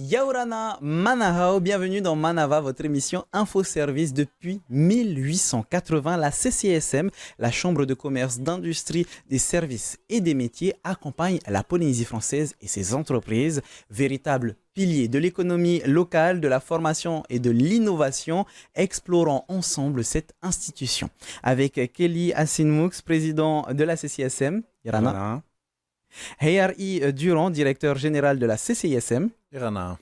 Yaurana Manahao, bienvenue dans Manava, votre émission Info-Service. Depuis 1880, la CCSM, la Chambre de commerce, d'industrie, des services et des métiers, accompagne la Polynésie française et ses entreprises, véritables piliers de l'économie locale, de la formation et de l'innovation. Explorons ensemble cette institution. Avec Kelly Asinmoux, président de la CCSM, Yarana. Voilà. Heyari Durand, directeur général de la CCISM. Irana.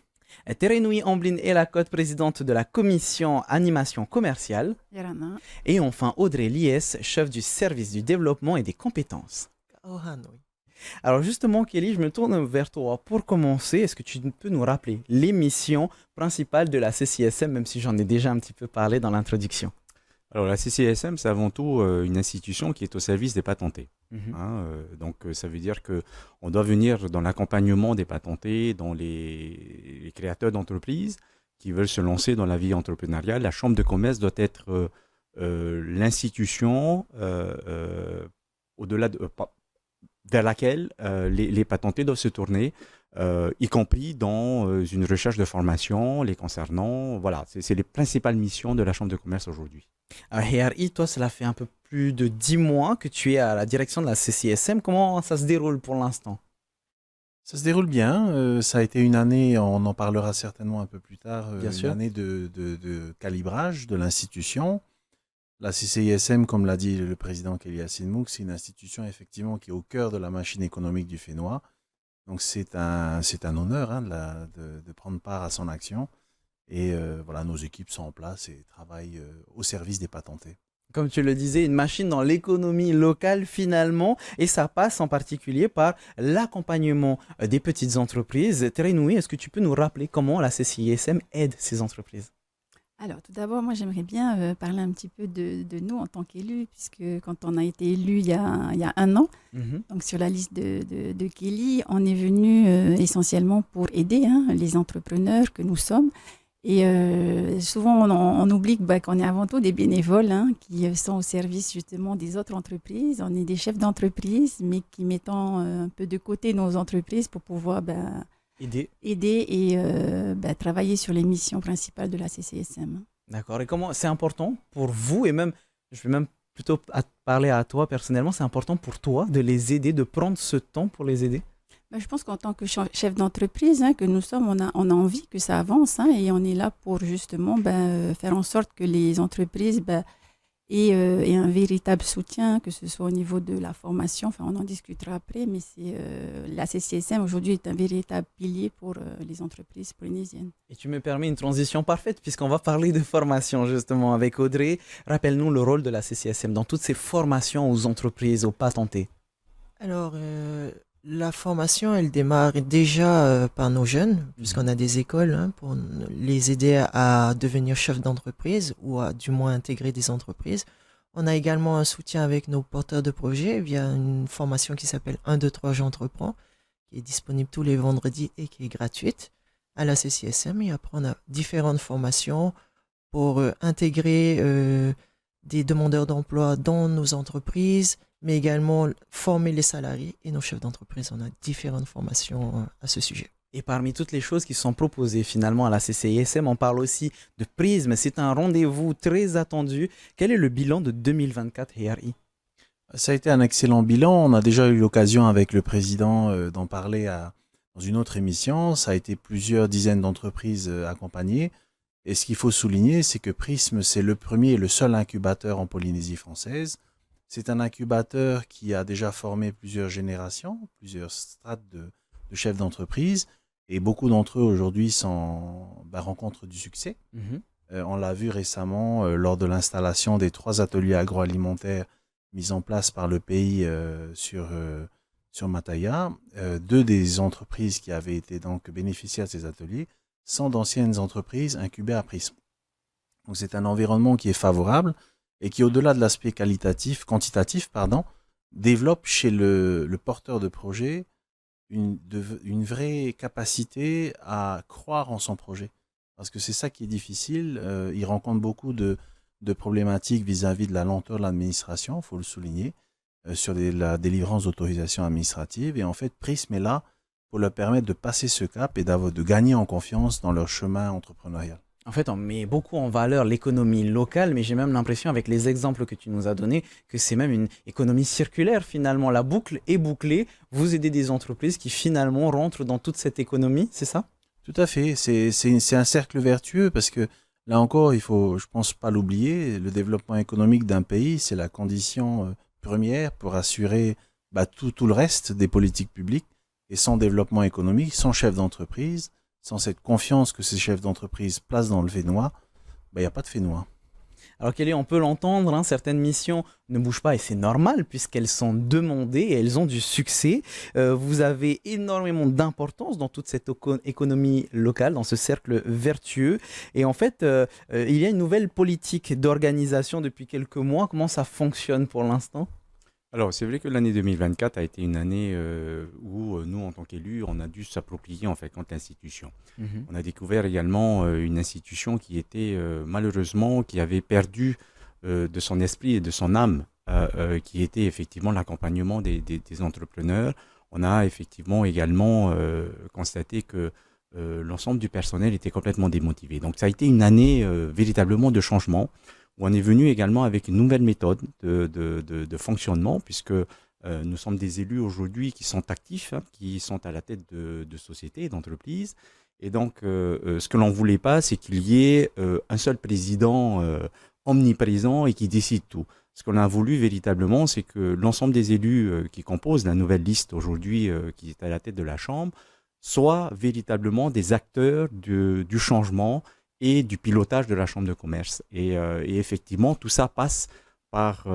Terenui Amblin Elacote, présidente de la commission animation commerciale. Yarana. Et enfin Audrey Lies, chef du service du développement et des compétences. Alors justement Kelly, je me tourne vers toi pour commencer. Est-ce que tu peux nous rappeler les missions principales de la CCSM, même si j'en ai déjà un petit peu parlé dans l'introduction? Alors la CCSM, c'est avant tout une institution qui est au service des patentés. Donc ça veut dire qu'on doit venir dans l'accompagnement des patentés, dans les créateurs d'entreprises qui veulent se lancer dans la vie entrepreneuriale. La Chambre de commerce doit être l'institution vers laquelle les patentés doivent se tourner, y compris dans une recherche de formation les concernant. Voilà, c'est les principales missions de la Chambre de commerce aujourd'hui. Heyari, toi, cela fait un peu plus de 10 mois que tu es à la direction de la CCSM. Comment ça se déroule pour l'instant? Ça se déroule bien. Ça a été une année, on en parlera certainement un peu plus tard, Bien sûr. année de calibrage de l'institution. La CCISM, comme l'a dit le président Kelly Asinmoux, c'est une institution effectivement qui est au cœur de la machine économique du Fénois. Donc c'est un honneur de prendre part à son action. Et voilà, nos équipes sont en place et travaillent au service des patentés. Comme tu le disais, une machine dans l'économie locale finalement, et ça passe en particulier par l'accompagnement des petites entreprises. Terenui, est-ce que tu peux nous rappeler comment la CCISM aide ces entreprises? Alors, tout d'abord, moi, j'aimerais bien parler un petit peu de nous en tant qu'élus, puisque quand on a été élu il y a un an, donc sur la liste de Kelly, on est venu essentiellement pour aider les entrepreneurs que nous sommes. Et souvent, on oublie qu'on est avant tout des bénévoles qui sont au service justement des autres entreprises. On est des chefs d'entreprise, mais qui mettons un peu de côté nos entreprises pour pouvoir aider et travailler sur les missions principales de la CCSM. D'accord. Et comment c'est important pour vous, et même, je vais même plutôt parler à toi personnellement, c'est important pour toi de les aider, de prendre ce temps pour les aider? Je pense qu'en tant que chef d'entreprise que nous sommes, on a envie que ça avance et on est là pour justement faire en sorte que les entreprises aient un véritable soutien, que ce soit au niveau de la formation. Enfin, on en discutera après, mais la CCSM aujourd'hui est un véritable pilier pour les entreprises polynésiennes. Et tu me permets une transition parfaite puisqu'on va parler de formation justement avec Audrey. Rappelle-nous le rôle de la CCSM dans toutes ces formations aux entreprises, aux patentés. Alors, la formation, elle démarre déjà par nos jeunes, puisqu'on a des écoles pour les aider à devenir chefs d'entreprise ou à du moins intégrer des entreprises. On a également un soutien avec nos porteurs de projets via une formation qui s'appelle 1, 2, 3, j'entreprends, qui est disponible tous les vendredis et qui est gratuite à la CCSM. Et après, on a différentes formations pour intégrer des demandeurs d'emploi dans nos entreprises, mais également former les salariés et nos chefs d'entreprise. On a différentes formations à ce sujet. Et parmi toutes les choses qui sont proposées finalement à la CCISM, on parle aussi de Prisme. C'est un rendez-vous très attendu. Quel est le bilan de 2024, Heyari? Ça a été un excellent bilan. On a déjà eu l'occasion avec le président d'en parler dans une autre émission. Ça a été plusieurs dizaines d'entreprises accompagnées. Et ce qu'il faut souligner, c'est que Prisme, c'est le premier et le seul incubateur en Polynésie française. C'est un incubateur qui a déjà formé plusieurs générations, plusieurs strates de chefs d'entreprise, et beaucoup d'entre eux aujourd'hui rencontrent du succès. On l'a vu récemment lors de l'installation des 3 ateliers agroalimentaires mis en place par le pays sur Mataya. 2 des entreprises qui avaient été donc bénéficiaires de ces ateliers sont d'anciennes entreprises incubées à Prisme. Donc c'est un environnement qui est favorable et qui, au-delà de l'aspect quantitatif, développe chez le porteur de projet une vraie capacité à croire en son projet. Parce que c'est ça qui est difficile. Il rencontre beaucoup de problématiques vis-à-vis de la lenteur de l'administration, il faut le souligner, sur la délivrance d'autorisations administratives. Et en fait, Prism est là pour leur permettre de passer ce cap et de gagner en confiance dans leur chemin entrepreneurial. En fait, on met beaucoup en valeur l'économie locale, mais j'ai même l'impression, avec les exemples que tu nous as donnés, que c'est même une économie circulaire finalement. La boucle est bouclée. Vous aidez des entreprises qui finalement rentrent dans toute cette économie, c'est ça? Tout à fait. C'est un cercle vertueux parce que là encore, il faut, je pense, pas l'oublier. Le développement économique d'un pays, c'est la condition première pour assurer tout le reste des politiques publiques. Et sans développement économique, sans chef d'entreprise, sans cette confiance que ces chefs d'entreprise placent dans le Fénois, il n'y a pas de Fénois. Alors Kelly, on peut l'entendre, hein, certaines missions ne bougent pas et c'est normal puisqu'elles sont demandées et elles ont du succès. Vous avez énormément d'importance dans toute cette économie locale, dans ce cercle vertueux. Et en fait, il y a une nouvelle politique d'organisation depuis quelques mois. Comment ça fonctionne pour l'instant ? Alors, c'est vrai que l'année 2024 a été une année où nous, en tant qu'élus, on a dû s'approprier en fait l'institution. On a découvert également une institution qui était malheureusement, qui avait perdu de son esprit et de son âme, qui était effectivement l'accompagnement des entrepreneurs. On a effectivement également constaté que l'ensemble du personnel était complètement démotivé. Donc, ça a été une année véritablement de changement, où on est venu également avec une nouvelle méthode de fonctionnement, puisque nous sommes des élus aujourd'hui qui sont actifs, hein, qui sont à la tête de sociétés, d'entreprises. Et donc, ce que l'on ne voulait pas, c'est qu'il y ait un seul président omniprésent et qui décide tout. Ce qu'on a voulu véritablement, c'est que l'ensemble des élus qui composent la nouvelle liste aujourd'hui, qui est à la tête de la Chambre, soient véritablement des acteurs du changement et du pilotage de la Chambre de commerce. Et effectivement, tout ça passe par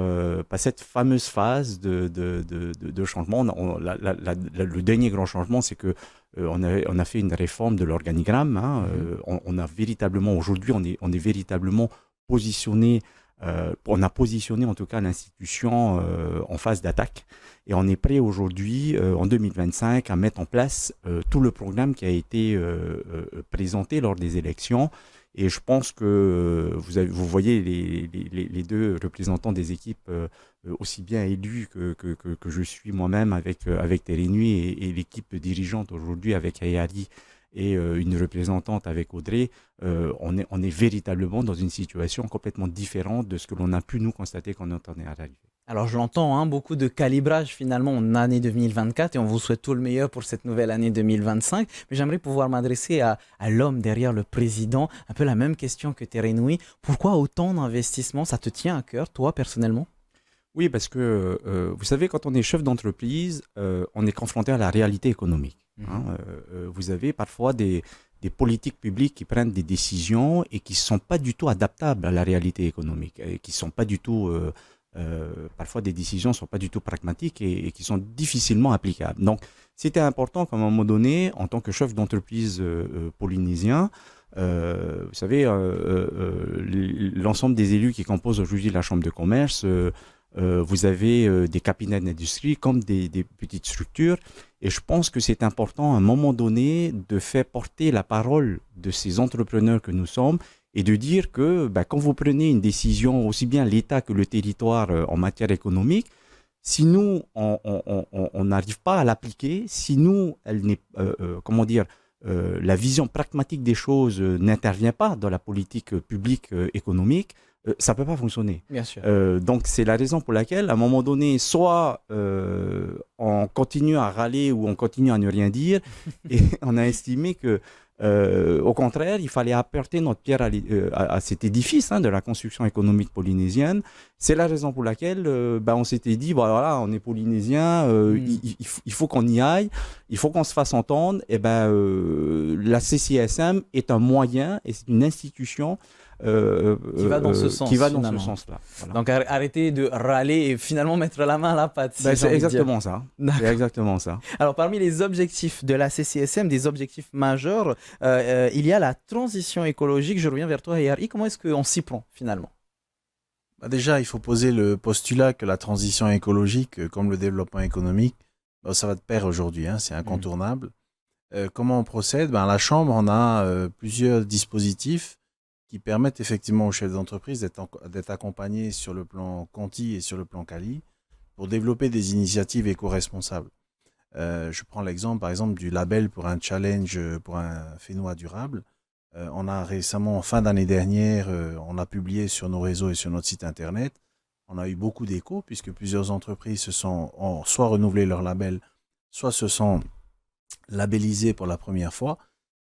cette fameuse phase de changement. Le dernier grand changement, c'est que on a fait une réforme de l'organigramme. Hein. On a véritablement, aujourd'hui, on est véritablement positionné, on a positionné en tout cas l'institution en phase d'attaque. Et on est prêt aujourd'hui, en 2025, à mettre en place tout le programme qui a été présenté lors des élections. Et je pense que vous voyez les deux représentants des équipes, aussi bien élus que je suis moi-même avec Térénuit et l'équipe dirigeante aujourd'hui avec Ayari et une représentante avec Audrey. On est véritablement dans une situation complètement différente de ce que l'on a pu nous constater quand on est arrivé. Alors je l'entends, hein, beaucoup de calibrage finalement en année 2024 et on vous souhaite tout le meilleur pour cette nouvelle année 2025. Mais j'aimerais pouvoir m'adresser à l'homme derrière le président, un peu la même question que Térénuit. Pourquoi autant d'investissements? Ça te tient à cœur, toi, personnellement? Oui, parce que vous savez, quand on est chef d'entreprise, on est confronté à la réalité économique. Hein. Vous avez parfois des politiques publiques qui prennent des décisions et qui ne sont pas du tout adaptables à la réalité économique, et qui ne sont pas du tout... parfois des décisions ne sont pas du tout pragmatiques et qui sont difficilement applicables. Donc, c'était important qu'à un moment donné, en tant que chef d'entreprise polynésien, vous savez, l'ensemble des élus qui composent aujourd'hui la Chambre de commerce, vous avez des cabinets d'industrie comme des petites structures. Et je pense que c'est important à un moment donné de faire porter la parole de ces entrepreneurs que nous sommes et de dire que quand vous prenez une décision, aussi bien l'État que le territoire en matière économique, si nous, on n'arrive pas à l'appliquer, si nous, la vision pragmatique des choses n'intervient pas dans la politique publique économique, ça ne peut pas fonctionner. Bien sûr. Donc, c'est la raison pour laquelle, à un moment donné, soit on continue à râler ou on continue à ne rien dire, et on a estimé que au contraire, il fallait apporter notre pierre à cet édifice de la construction économique polynésienne. C'est la raison pour laquelle on s'était dit, voilà, on est polynésien, il faut qu'on y aille, il faut qu'on se fasse entendre. Et la CCSM est un moyen et c'est une institution qui va dans ce sens. Qui va dans ce sens-là. Voilà. Donc arrêtez de râler et finalement mettre la main à la pâte. C'est exactement ça. C'est exactement ça. Alors parmi les objectifs de la CCSM, des objectifs majeurs, il y a la transition écologique. Je reviens vers toi, Ayari. Comment est-ce qu'on s'y prend finalement? Déjà, il faut poser le postulat que la transition écologique, comme le développement économique, ça va de pair aujourd'hui, c'est incontournable. Comment on procède? À la Chambre, on a plusieurs dispositifs qui permettent effectivement aux chefs d'entreprise d'être accompagnés sur le plan Conti et sur le plan Cali pour développer des initiatives éco-responsables. Je prends l'exemple, par exemple, du label pour un challenge pour un Fénois durable. On a récemment, en fin d'année dernière, on a publié sur nos réseaux et sur notre site internet. On a eu beaucoup d'échos puisque plusieurs entreprises ont soit renouvelé leur label, soit se sont labellisées pour la première fois.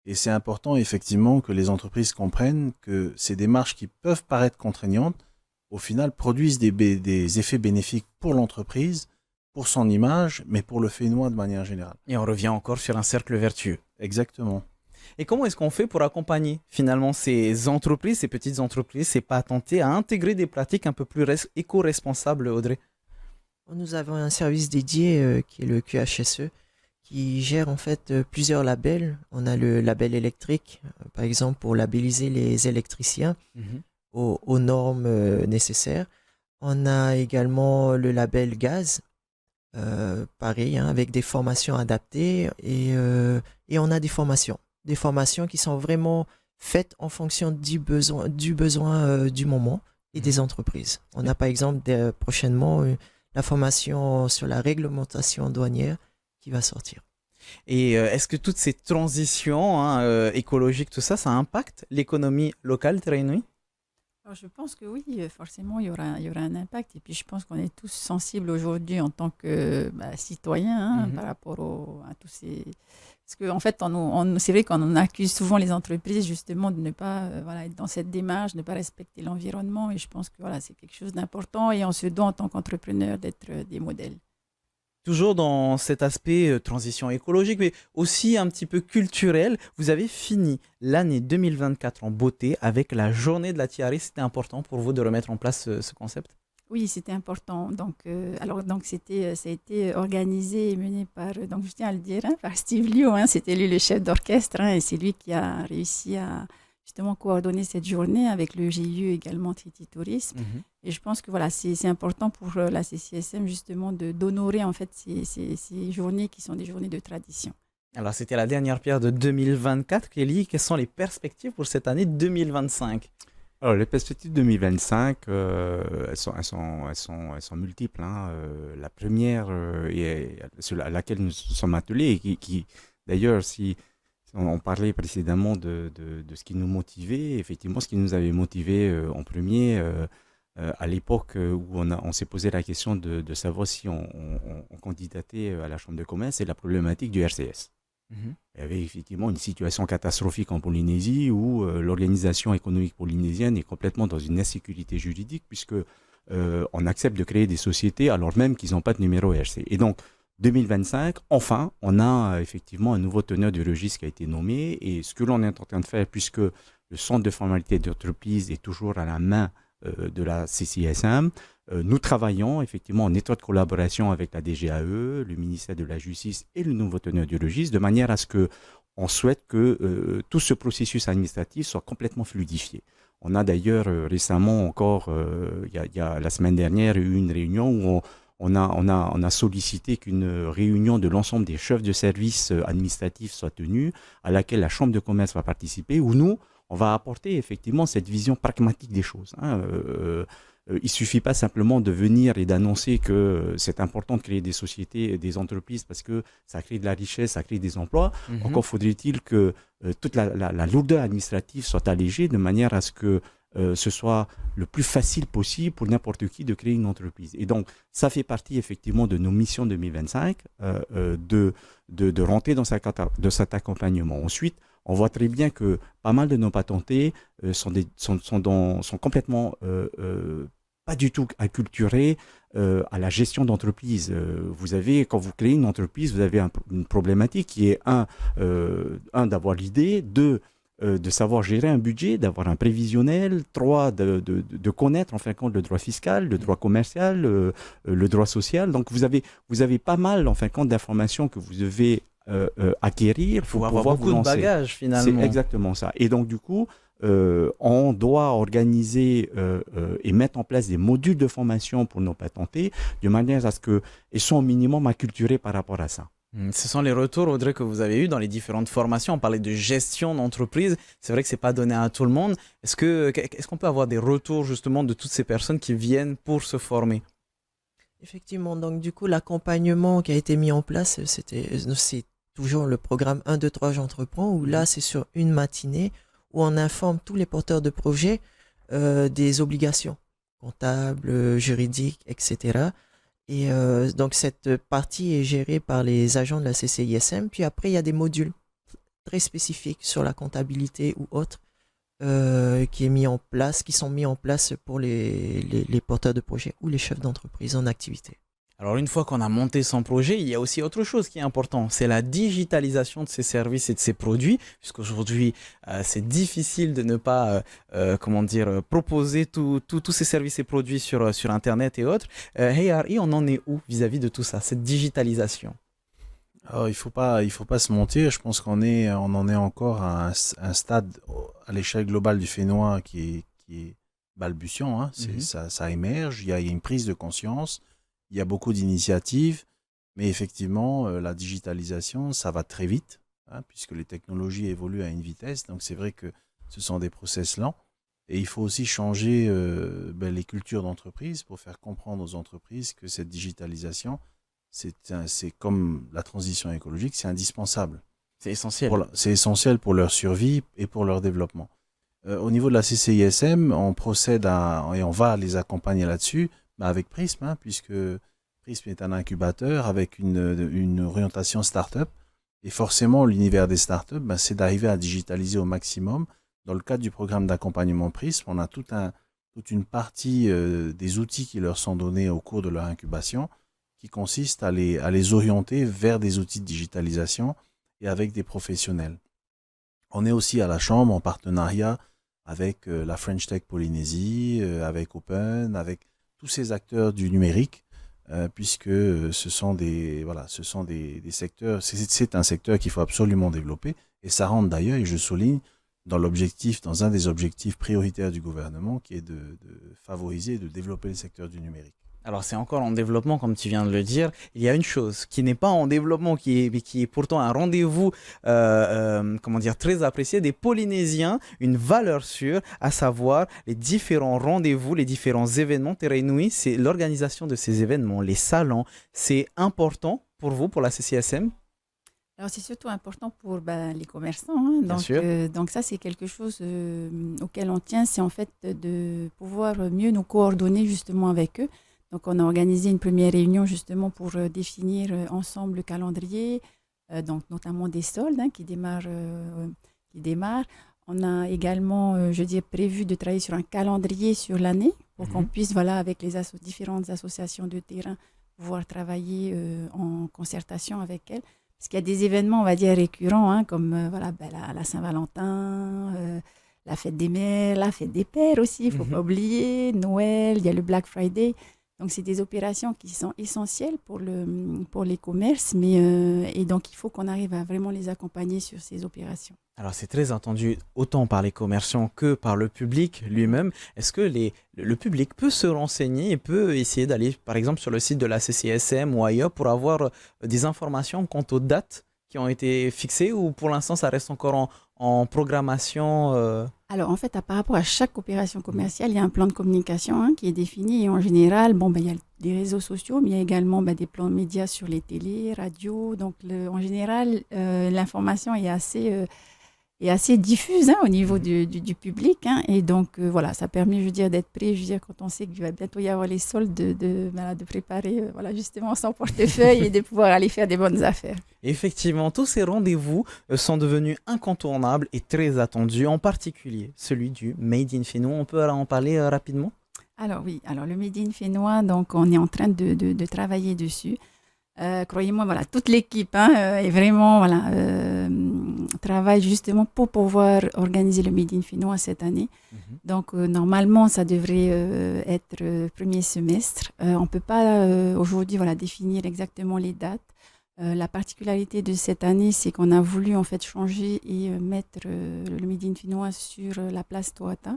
Et c'est important effectivement que les entreprises comprennent que ces démarches qui peuvent paraître contraignantes, au final, produisent des effets bénéfiques pour l'entreprise, pour son image, mais pour le Fénois de manière générale. Et on revient encore sur un cercle vertueux. Exactement. Et comment est-ce qu'on fait pour accompagner finalement ces entreprises, ces petites entreprises, ces patentés à intégrer des pratiques un peu plus éco-responsables, Audrey? Nous avons un service dédié qui est le QHSE, qui gère en fait plusieurs labels. On a le label électrique, par exemple pour labelliser les électriciens aux normes nécessaires. On a également le label gaz, pareil, hein, avec des formations adaptées et on a des formations qui sont vraiment faites en fonction du besoin du moment et des entreprises. On a par exemple prochainement la formation sur la réglementation douanière qui va sortir. Et est-ce que toutes ces transitions écologiques, tout ça, ça impacte l'économie locale Terenui? Alors, je pense que oui, forcément, il y aura un impact. Et puis, je pense qu'on est tous sensibles aujourd'hui en tant que citoyens par rapport à tous ces... Parce qu'en fait, c'est vrai qu'on accuse souvent les entreprises justement de ne pas être dans cette démarche, de ne pas respecter l'environnement. Et je pense que c'est quelque chose d'important. Et on se doit en tant qu'entrepreneur d'être des modèles. Toujours dans cet aspect transition écologique, mais aussi un petit peu culturel, vous avez fini l'année 2024 en beauté avec la journée de la tiare. C'était important pour vous de remettre en place ce concept? Oui, c'était important. Donc, ça a été organisé et mené par, donc je tiens à le dire, par Steve Liu. C'était lui le chef d'orchestre et c'est lui qui a réussi à justement coordonner cette journée avec le GIE également Titi Tourisme. Et je pense que c'est important pour la CCSM justement d'honorer en fait ces journées qui sont des journées de tradition. Alors, c'était la dernière pierre de 2024. Kelly, quelles sont les perspectives pour cette année 2025? Alors, les perspectives 2025, elles sont multiples. La première, à laquelle nous sommes attelés, et qui d'ailleurs, si on parlait précédemment de ce qui nous motivait, effectivement, ce qui nous avait motivé en premier, à l'époque où on s'est posé la question de savoir si on candidatait à la Chambre de commerce, c'est la problématique du RCS. Il y avait effectivement une situation catastrophique en Polynésie où l'organisation économique polynésienne est complètement dans une insécurité juridique puisque on accepte de créer des sociétés alors même qu'ils n'ont pas de numéro RC. Et donc, 2025, enfin, on a effectivement un nouveau teneur du registre qui a été nommé et ce que l'on est en train de faire, puisque le centre de formalité d'entreprise est toujours à la main de la CCSM, nous travaillons effectivement en étroite collaboration avec la DGAE, le ministère de la Justice et le nouveau teneur du registre, de manière à ce qu'on souhaite que tout ce processus administratif soit complètement fluidifié. On a d'ailleurs récemment encore, il y a la semaine dernière, eu une réunion où on a sollicité qu'une réunion de l'ensemble des chefs de service administratifs soit tenue, à laquelle la Chambre de commerce va participer, où nous, on va apporter effectivement cette vision pragmatique des choses. Il ne suffit pas simplement de venir et d'annoncer que c'est important de créer des sociétés, des entreprises, parce que ça crée de la richesse, ça crée des emplois. Encore faudrait-il que toute la lourdeur administrative soit allégée de manière à ce que ce soit le plus facile possible pour n'importe qui de créer une entreprise. Et donc, ça fait partie effectivement de nos missions 2025, de rentrer dans cet accompagnement. Ensuite, on voit très bien que pas mal de nos patentés sont complètement pas du tout acculturés à la gestion d'entreprise. Quand vous créez une entreprise, vous avez une problématique qui est d'avoir l'idée, de savoir gérer un budget, d'avoir un prévisionnel, 3, de connaître en fin de compte le droit fiscal, le droit commercial, le droit social. Donc vous avez pas mal en fin de compte d'informations que vous devez acquérir pour avoir pouvoir beaucoup vous lancer. De bagages finalement. C'est exactement ça. Et donc du coup, on doit organiser et mettre en place des modules de formation pour nos patentés de manière à ce qu'ils soient au minimum acculturés par rapport à ça. Ce sont les retours, Audrey, que vous avez eus dans les différentes formations. On parlait de gestion d'entreprise. C'est vrai que ce n'est pas donné à tout le monde. Est-ce qu'on peut avoir des retours justement de toutes ces personnes qui viennent pour se former? Effectivement, donc du coup, l'accompagnement qui a été mis en place, c'est toujours le programme 1, 2, 3, j'entreprends, où là, c'est sur une matinée où on informe tous les porteurs de projets des obligations comptables, juridiques, etc. Et donc, cette partie est gérée par les agents de la CCISM. Puis après, il y a des modules très spécifiques sur la comptabilité ou autres qui sont mis en place pour les porteurs de projets ou les chefs d'entreprise en activité. Alors une fois qu'on a monté son projet, il y a aussi autre chose qui est important, c'est la digitalisation de ces services et de ces produits, puisqu'aujourd'hui c'est difficile de ne pas proposer tous ces services et produits sur Internet et autres. Hey Harry, on en est où vis-à-vis de tout ça, cette digitalisation? Alors, il faut pas se mentir. Je pense on en est encore à un stade à l'échelle globale du Fénois qui est balbutiant. Hein. Ça émerge. Il y a une prise de conscience. Il y a beaucoup d'initiatives, mais effectivement, la digitalisation, ça va très vite, hein, puisque les technologies évoluent à une vitesse. Donc, c'est vrai que ce sont des process lents. Et il faut aussi changer les cultures d'entreprise pour faire comprendre aux entreprises que cette digitalisation, c'est comme la transition écologique, c'est indispensable. C'est essentiel. C'est essentiel pour leur survie et pour leur développement. Au niveau de la CCISM, on procède et on va les accompagner là-dessus, avec Prism, hein, puisque Prism est un incubateur avec une orientation start-up. Et forcément, l'univers des start-up, c'est d'arriver à digitaliser au maximum. Dans le cadre du programme d'accompagnement Prism, on a toute une partie des outils qui leur sont donnés au cours de leur incubation, qui consiste à les orienter vers des outils de digitalisation et avec des professionnels. On est aussi à la Chambre en partenariat avec la French Tech Polynésie, avec Open, avec tous ces acteurs du numérique, puisque ce sont des secteurs, c'est un secteur qu'il faut absolument développer, et ça rentre d'ailleurs, et je souligne, dans un des objectifs prioritaires du gouvernement, qui est de favoriser et de développer le secteur du numérique. Alors c'est encore en développement, comme tu viens de le dire. Il y a une chose qui n'est pas en développement, qui est pourtant un rendez-vous très apprécié des Polynésiens, une valeur sûre, à savoir les différents rendez-vous, les différents événements. Terenui, c'est l'organisation de ces événements, les salons. C'est important pour vous, pour la CCISM? Alors c'est surtout important pour les commerçants. Hein. Donc ça c'est quelque chose auquel on tient, c'est en fait de pouvoir mieux nous coordonner justement avec eux. Donc, on a organisé une première réunion justement pour définir ensemble le calendrier, donc notamment des soldes qui démarrent. On a également, prévu de travailler sur un calendrier sur l'année pour qu'on puisse, avec les différentes associations de terrain, pouvoir travailler en concertation avec elles. Parce qu'il y a des événements, on va dire, récurrents, comme la Saint-Valentin, la fête des mères, la fête des pères aussi, il ne faut pas oublier, Noël, il y a le Black Friday. Donc, c'est des opérations qui sont essentielles pour les commerces, et donc il faut qu'on arrive à vraiment les accompagner sur ces opérations. Alors, c'est très entendu autant par les commerçants que par le public lui-même. Est-ce que le public peut se renseigner et peut essayer d'aller, par exemple, sur le site de la CCISM ou ailleurs pour avoir des informations quant aux dates qui ont été fixées, ou pour l'instant, ça reste encore en programmation Alors, en fait, par rapport à chaque opération commerciale, il y a un plan de communication qui est défini. Et en général, il y a des réseaux sociaux, mais il y a également des plans médias sur les télés, radios. Donc, en général, l'information est assez diffuse au niveau du public. Et donc, ça permet, d'être prêt. Quand on sait qu'il va bientôt y avoir les soldes, de préparer justement son portefeuille et de pouvoir aller faire des bonnes affaires. Effectivement, tous ces rendez-vous sont devenus incontournables et très attendus, en particulier celui du Made in Fénois. On peut en parler rapidement? Alors oui, le Made in Fénois, donc on est en train de travailler dessus. Croyez-moi, toute l'équipe est vraiment travaille justement pour pouvoir organiser le Made in Fénois cette année. Donc normalement, ça devrait être premier semestre. On ne peut pas aujourd'hui définir exactement les dates. La particularité de cette année, c'est qu'on a voulu en fait changer et mettre le Made in Fénois sur la place Toata,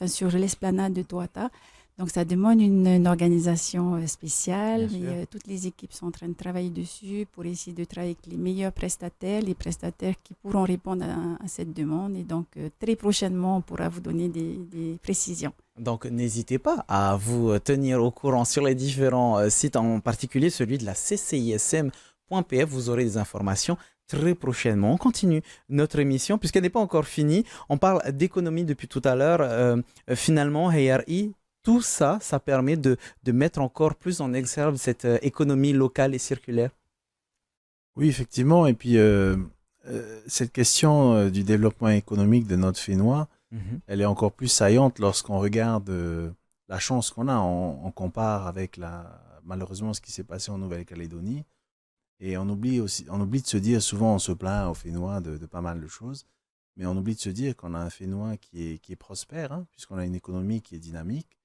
sur l'esplanade de Toata. Donc ça demande une organisation spéciale, mais toutes les équipes sont en train de travailler dessus pour essayer de travailler avec les meilleurs prestataires, les prestataires qui pourront répondre à cette demande. Et donc très prochainement, on pourra vous donner des précisions. Donc, n'hésitez pas à vous tenir au courant sur les différents sites, en particulier celui de la ccism.pf. Vous aurez des informations très prochainement. On continue notre émission puisqu'elle n'est pas encore finie. On parle d'économie depuis tout à l'heure. Finalement, HRI, tout ça, ça permet de mettre encore plus en exergue cette économie locale et circulaire. Oui, effectivement. Et puis, cette question du développement économique de notre Fénois, elle est encore plus saillante lorsqu'on regarde la chance qu'on a. On compare avec malheureusement ce qui s'est passé en Nouvelle-Calédonie. Et on oublie de se dire, souvent on se plaint aux Fénois de pas mal de choses, mais on oublie de se dire qu'on a un Fénois qui est prospère, hein, puisqu'on a une économie qui est dynamique.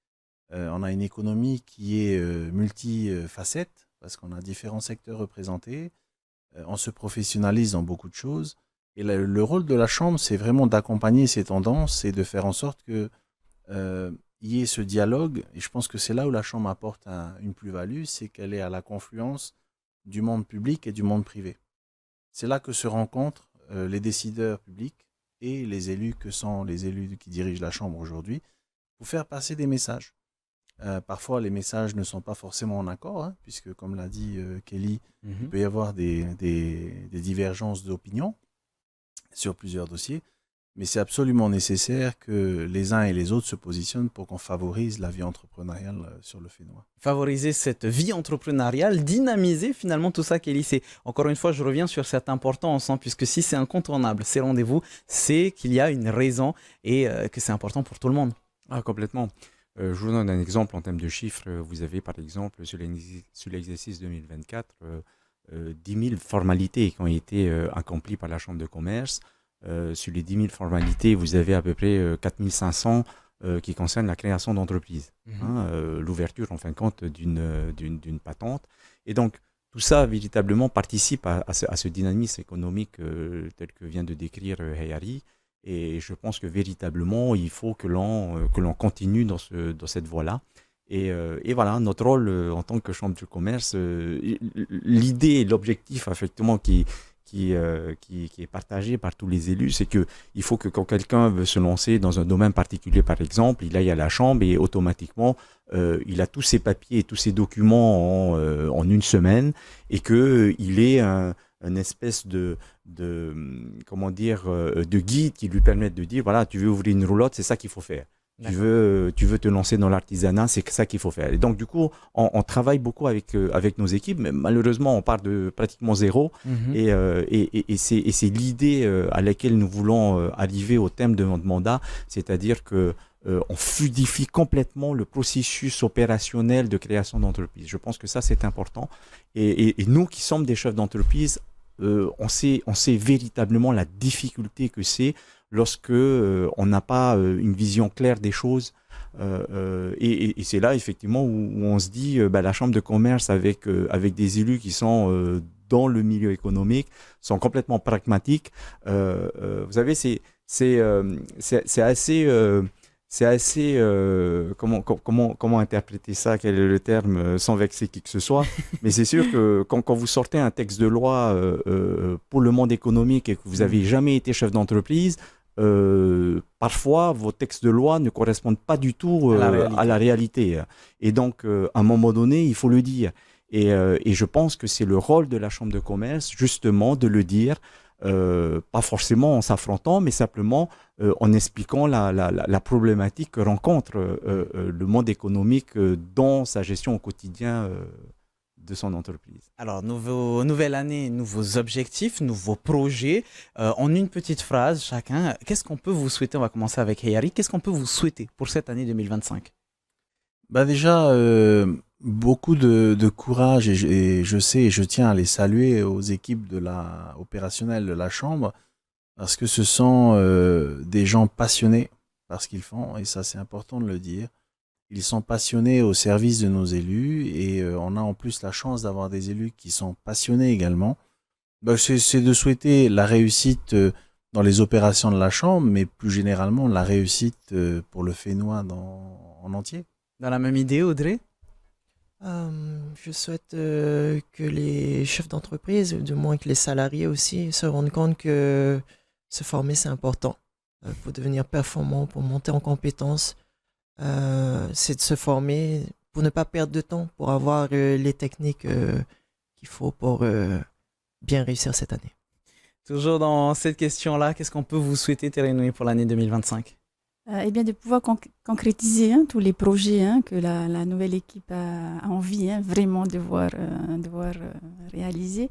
On a une économie qui est multifacette, parce qu'on a différents secteurs représentés. On se professionnalise dans beaucoup de choses. Et le rôle de la Chambre, c'est vraiment d'accompagner ces tendances et de faire en sorte qu'il y ait ce dialogue. Et je pense que c'est là où la Chambre apporte une plus-value, c'est qu'elle est à la confluence du monde public et du monde privé. C'est là que se rencontrent les décideurs publics et les élus que sont les élus qui dirigent la Chambre aujourd'hui pour faire passer des messages. Parfois, les messages ne sont pas forcément en accord, hein, puisque, comme l'a dit Kelly, il peut y avoir des divergences d'opinion sur plusieurs dossiers, mais c'est absolument nécessaire que les uns et les autres se positionnent pour qu'on favorise la vie entrepreneuriale sur le Fénois. Favoriser cette vie entrepreneuriale, dynamiser finalement tout ça, Kelly. C'est, encore une fois, je reviens sur cette importance, hein, puisque si c'est incontournable, ces rendez-vous, c'est qu'il y a une raison et que c'est important pour tout le monde. Ah, complètement. Je vous donne un exemple en termes de chiffres. Vous avez par exemple sur l'exercice 2024 10 000 formalités qui ont été accomplies par la Chambre de commerce. Sur les 10 000 formalités, vous avez à peu près 4 500 qui concernent la création d'entreprises, l'ouverture en fin de compte d'une patente. Et donc, tout ça véritablement participe à ce dynamisme économique tel que vient de décrire Hayari. Et je pense que véritablement, il faut que l'on continue dans cette voie-là. Et voilà, notre rôle en tant que Chambre de commerce, l'idée et l'objectif effectivement qui est partagé par tous les élus, c'est qu'il faut que quand quelqu'un veut se lancer dans un domaine particulier, par exemple, il aille à la Chambre et automatiquement, il a tous ses papiers et tous ses documents en une semaine et qu'il ait une espèce de guide qui lui permette de dire, voilà, tu veux ouvrir une roulotte, c'est ça qu'il faut faire. Tu veux te lancer dans l'artisanat, c'est ça qu'il faut faire. Et donc, du coup, on travaille beaucoup avec nos équipes, mais malheureusement, on part de pratiquement zéro. Et c'est l'idée à laquelle nous voulons arriver au terme de notre mandat, c'est-à-dire que on fluidifie complètement le processus opérationnel de création d'entreprise. Je pense que ça, c'est important. Et nous qui sommes des chefs d'entreprise, on sait véritablement la difficulté que c'est lorsque on n'a pas une vision claire des choses. Et c'est là, effectivement, où on se dit, la Chambre de commerce, avec des élus qui sont dans le milieu économique, sont complètement pragmatiques. Vous savez, c'est assez comment interpréter ça, quel est le terme, sans vexer qui que ce soit. Mais c'est sûr que quand vous sortez un texte de loi pour le monde économique et que vous n'avez jamais été chef d'entreprise, parfois vos textes de loi ne correspondent pas du tout à la réalité. Et donc, à un moment donné, il faut le dire. Et je pense que c'est le rôle de la Chambre de commerce, justement, de le dire, pas forcément en s'affrontant, mais simplement en expliquant la problématique que rencontre le monde économique dans sa gestion au quotidien de son entreprise. Alors, nouvelle année, nouveaux objectifs, nouveaux projets. En une petite phrase, chacun, qu'est-ce qu'on peut vous souhaiter? On va commencer avec Hayari. Qu'est-ce qu'on peut vous souhaiter pour cette année 2025? Déjà, beaucoup de courage et je sais et je tiens à les saluer aux équipes opérationnelles de la Chambre parce que ce sont des gens passionnés par ce qu'ils font et ça c'est important de le dire. Ils sont passionnés au service de nos élus et on a en plus la chance d'avoir des élus qui sont passionnés également. C'est de souhaiter la réussite dans les opérations de la Chambre, mais plus généralement la réussite pour le Fénois en entier. Dans la même idée, Audrey? Je souhaite que les chefs d'entreprise, ou du moins que les salariés aussi, se rendent compte que se former, c'est important pour devenir performant, pour monter en compétences. c'est de se former pour ne pas perdre de temps, pour avoir les techniques qu'il faut pour bien réussir cette année. Toujours dans cette question-là, qu'est-ce qu'on peut vous souhaiter, Terenoué, pour l'année 2025? Eh bien, de pouvoir concrétiser tous les projets que la nouvelle équipe a envie vraiment de voir réaliser.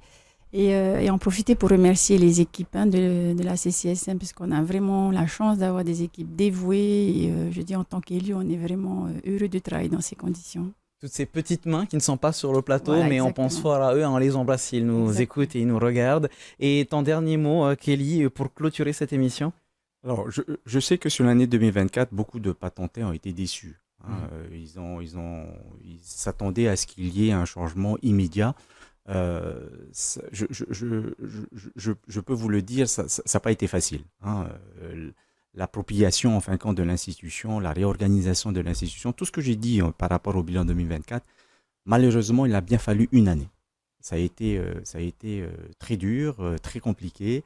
Et en profiter pour remercier les équipes de la CCSM, puisqu'on a vraiment la chance d'avoir des équipes dévouées. Et je dis, en tant qu'élu, on est vraiment heureux de travailler dans ces conditions. Toutes ces petites mains qui ne sont pas sur le plateau, Voilà, mais on exactement. pense fort à eux, on les embrasse s'ils nous Exactement. écoutent et ils nous regardent. Et ton dernier mot, Kelly, pour clôturer cette émission? Alors, je sais que sur l'année 2024, beaucoup de patentés ont été déçus. Ils s'attendaient à ce qu'il y ait un changement immédiat. Je peux vous le dire, ça n'a pas été facile. L'appropriation en fin de compte de l'institution, la réorganisation de l'institution, tout ce que j'ai dit par rapport au bilan 2024, malheureusement, il a bien fallu une année. Ça a été très dur, très compliqué,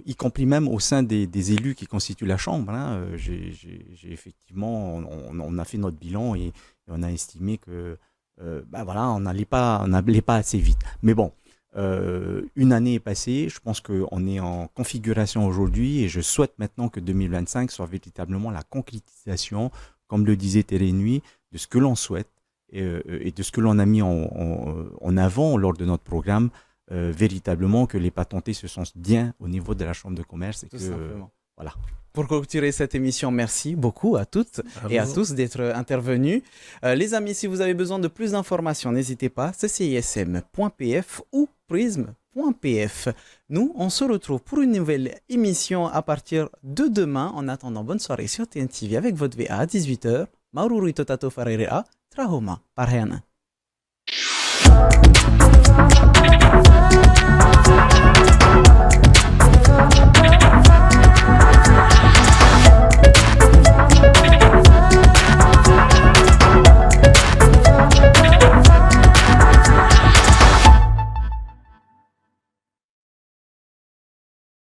y compris même au sein des élus qui constituent la Chambre. J'ai effectivement, on a fait notre bilan et on a estimé que on n'allait pas assez vite. Mais bon, une année est passée, je pense qu'on est en configuration aujourd'hui et je souhaite maintenant que 2025 soit véritablement la concrétisation, comme le disait Terenoué, de ce que l'on souhaite et de ce que l'on a mis en avant lors de notre programme, véritablement que les patentés se sentent bien au niveau de la Chambre de commerce. Tout simplement. Voilà. Pour clôturer cette émission, merci beaucoup à toutes et à tous d'être intervenus. Les amis, si vous avez besoin de plus d'informations, n'hésitez pas, ccism.pf ou prism.pf. Nous, on se retrouve pour une nouvelle émission à partir de demain. En attendant, bonne soirée sur TNTV avec votre VA à 18h. Maururi Totato Farere A, Trahoma Parhena.